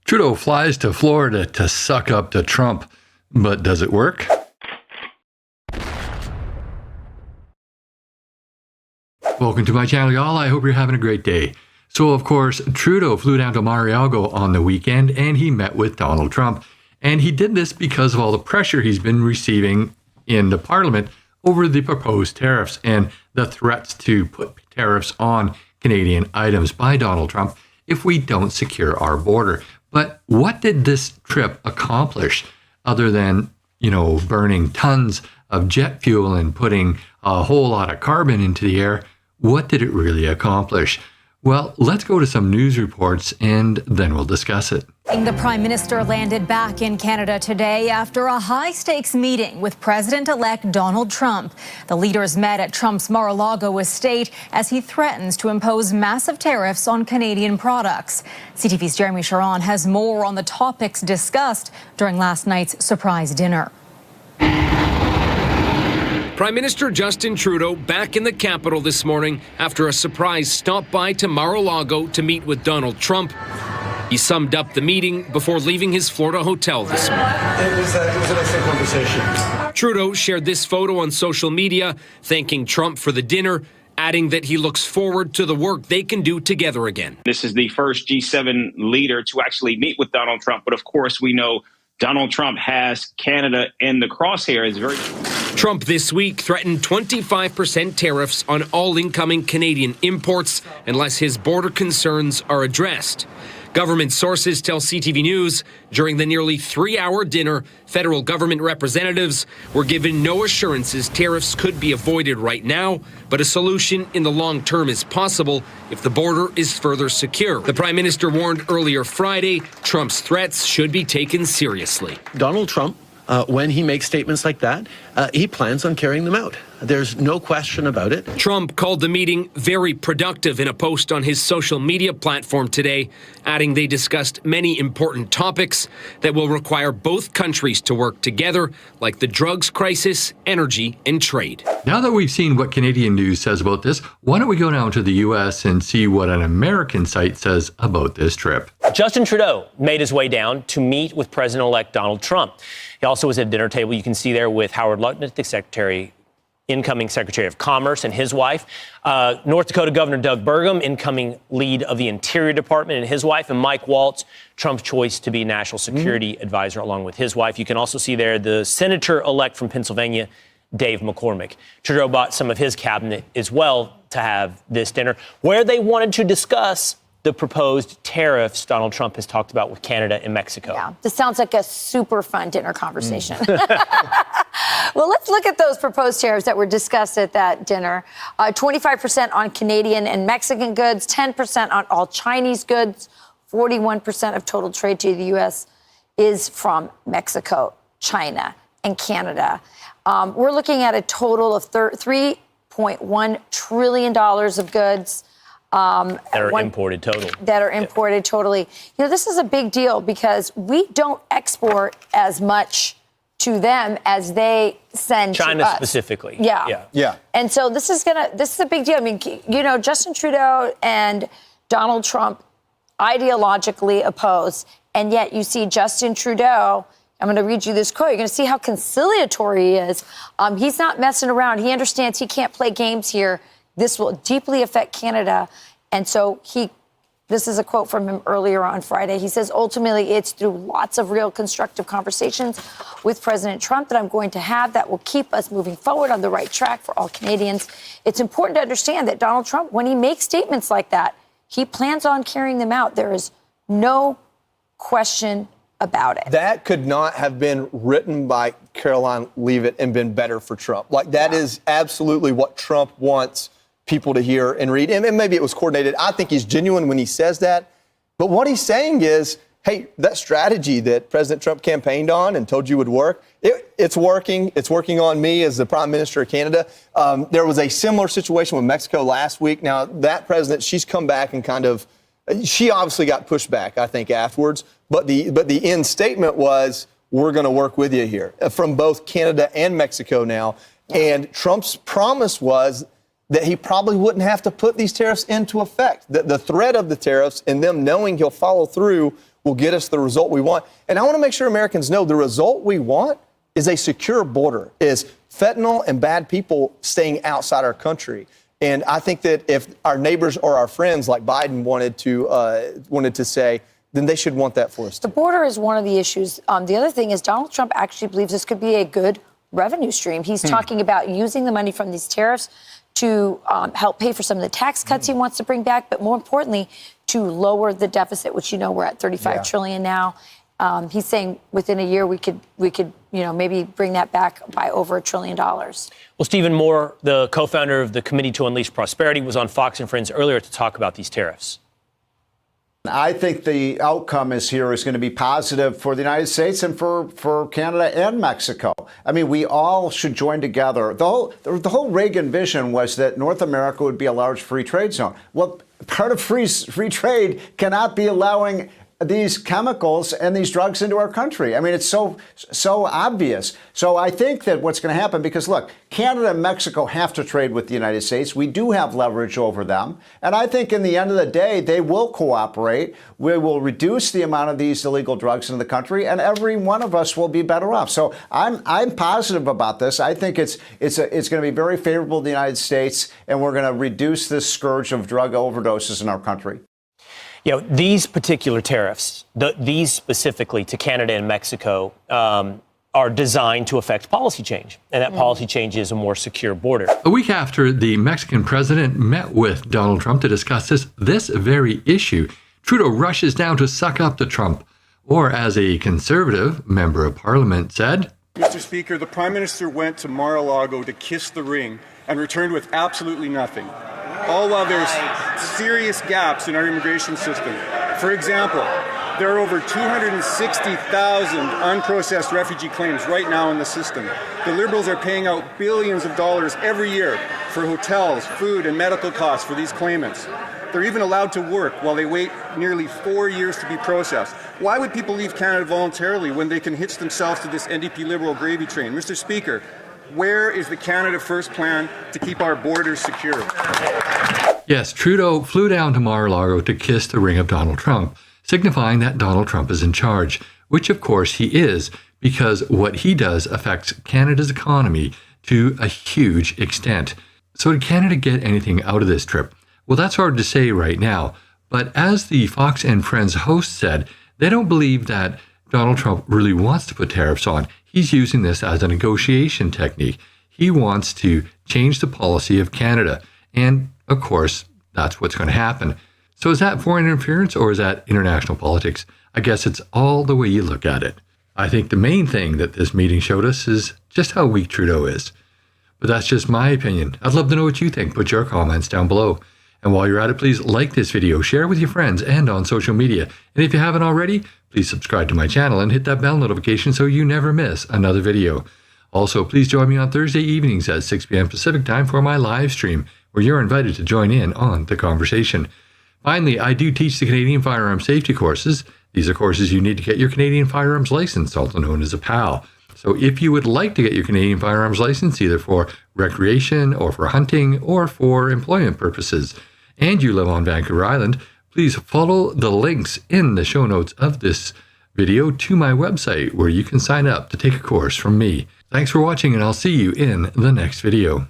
Trudeau flies to Florida to suck up to Trump. But does it work? Welcome to my channel, y'all. I hope you're having a great day. So, of course, Trudeau flew down to Mar-a-largo on the weekend and he met with Donald Trump. And he did this because of all the pressure he's been receiving in the Parliament over the proposed tariffs and the threats to put tariffs on Canadian items by Donald Trump if we don't secure our border. But what did this trip accomplish other than, burning tons of jet fuel and putting a whole lot of carbon into the air? What did it really accomplish? Well, let's go to some news reports and then we'll discuss it. The Prime Minister landed back in Canada today after a high-stakes meeting with President-elect Donald Trump. The leaders met at Trump's Mar-a-Lago estate as he threatens to impose massive tariffs on Canadian products. CTV's Jeremy Sharon has more on the topics discussed during last night's surprise dinner. Prime Minister Justin Trudeau back in the capital this morning after a surprise stop by to Mar-a-Lago to meet with Donald Trump. He summed up the meeting before leaving his Florida hotel this morning. It was an excellent conversation. Trudeau shared this photo on social media, thanking Trump for the dinner, adding that he looks forward to the work they can do together again. This is the first G7 leader to actually meet with Donald Trump, but of course we know Donald Trump has Canada in the crosshairs. Trump this week threatened 25% tariffs on all incoming Canadian imports unless his border concerns are addressed. Government sources tell CTV News during the nearly 3-hour dinner, federal government representatives were given no assurances tariffs could be avoided right now, but a solution in the long term is possible if the border is further secure. The Prime Minister warned earlier Friday Trump's threats should be taken seriously. Donald Trump, when he makes statements like that, he plans on carrying them out. There's no question about it. Trump called the meeting very productive in a post on his social media platform today, adding they discussed many important topics that will require both countries to work together, like the drugs crisis, energy, and trade. Now that we've seen what Canadian news says about this, why don't we go down to the U.S. and see what an American site says about this trip? Justin Trudeau made his way down to meet with President-elect Donald Trump. He also was at a dinner table, you can see there, with Howard Lutnick, the incoming Secretary of Commerce, and his wife. North Dakota Governor Doug Burgum, incoming lead of the Interior Department, and his wife, and Mike Waltz, Trump's choice to be National Security Advisor, along with his wife. You can also see there the Senator-elect from Pennsylvania, Dave McCormick. Trudeau brought some of his cabinet as well to have this dinner, where they wanted to discuss the proposed tariffs Donald Trump has talked about with Canada and Mexico. Yeah, this sounds like a super fun dinner conversation. Well, let's look at those proposed tariffs that were discussed at that dinner. 25% on Canadian and Mexican goods, 10% on all Chinese goods, 41% of total trade to the U.S. is from Mexico, China, and Canada. We're looking at a total of $3.1 trillion of goods. That are imported total. That are imported totally. This is a big deal because we don't export as much to them as they send China to us. Specifically. Yeah. And so this is a big deal. I mean, Justin Trudeau and Donald Trump ideologically opposed, and yet you see Justin Trudeau. I'm going to read you this quote. You're going to see how conciliatory he is. He's not messing around. He understands he can't play games here. This will deeply affect Canada. And so this is a quote from him earlier on Friday. He says, ultimately, it's through lots of real constructive conversations with President Trump that I'm going to have that will keep us moving forward on the right track for all Canadians. It's important to understand that Donald Trump, when he makes statements like that, he plans on carrying them out. There is no question about it. That could not have been written by Caroline Leavitt and been better for Trump. Like, that is absolutely what Trump wants people to hear and read. And maybe it was coordinated. I think he's genuine when he says that. But what he's saying is, hey, that strategy that President Trump campaigned on and told you would work, it's working. It's working on me as the Prime Minister of Canada. There was a similar situation with Mexico last week. Now, that president, she's come back and she obviously got pushed back, I think, afterwards. But the end statement was, we're going to work with you here from both Canada and Mexico now. And Trump's promise was that he probably wouldn't have to put these tariffs into effect. The threat of the tariffs and them knowing he'll follow through will get us the result we want. And I want to make sure Americans know the result we want is a secure border, is fentanyl and bad people staying outside our country. And I think that if our neighbors or our friends, like Biden wanted to say, then they should want that for us too. The border is one of the issues. The other thing is Donald Trump actually believes this could be a good revenue stream. He's talking about using the money from these tariffs to help pay for some of the tax cuts he wants to bring back, but more importantly, to lower the deficit, which we're at $35 trillion now. He's saying within a year we could maybe bring that back by over $1 trillion. Well, Stephen Moore, the co-founder of the Committee to Unleash Prosperity, was on Fox and Friends earlier to talk about these tariffs. I think the outcome is going to be positive for the United States and for Canada and Mexico. I mean, we all should join together. The whole Reagan vision was that North America would be a large free trade zone. Well, part of free trade cannot be allowing these chemicals and these drugs into our country. I mean, it's so obvious. So I think that what's going to happen, because look, Canada and Mexico have to trade with the United States. We do have leverage over them. And I think in the end of the day, they will cooperate. We will reduce the amount of these illegal drugs in the country, and every one of us will be better off. So I'm positive about this. I think it's going to be very favorable to the United States, and we're going to reduce this scourge of drug overdoses in our country. These particular tariffs, these specifically to Canada and Mexico, are designed to affect policy change. And that policy change is a more secure border. A week after the Mexican president met with Donald Trump to discuss this very issue, Trudeau rushes down to suck up to Trump. Or as a Conservative member of Parliament said, Mr. Speaker, the Prime Minister went to Mar-a-Largo to kiss the ring and returned with absolutely nothing. All while there's serious gaps in our immigration system. For example, there are over 260,000 unprocessed refugee claims right now in the system. The Liberals are paying out billions of dollars every year for hotels, food, and medical costs for these claimants. They're even allowed to work while they wait nearly 4 years to be processed. Why would people leave Canada voluntarily when they can hitch themselves to this NDP Liberal gravy train? Mr. Speaker, where is the Canada First plan to keep our borders secure? Yes, Trudeau flew down to Mar-a-Largo to kiss the ring of Donald Trump, signifying that Donald Trump is in charge, which of course he is, because what he does affects Canada's economy to a huge extent. So did Canada get anything out of this trip? Well, that's hard to say right now, but as the Fox and Friends host said, they don't believe that Donald Trump really wants to put tariffs on. He's using this as a negotiation technique. He wants to change the policy of Canada. And of course, that's what's going to happen. So is that foreign interference or is that international politics? I guess it's all the way you look at it. I think the main thing that this meeting showed us is just how weak Trudeau is. But that's just my opinion. I'd love to know what you think. Put your comments down below. And while you're at it, please like this video, share with your friends and on social media. And if you haven't already, please subscribe to my channel and hit that bell notification so you never miss another video. Also, please join me on Thursday evenings at 6 p.m. Pacific time for my live stream, where you're invited to join in on the conversation. Finally, I do teach the Canadian Firearms Safety courses. These are courses you need to get your Canadian Firearms License, also known as a PAL. So if you would like to get your Canadian Firearms License, either for recreation or for hunting or for employment purposes, and you live on Vancouver Island, please follow the links in the show notes of this video to my website where you can sign up to take a course from me. Thanks for watching, and I'll see you in the next video.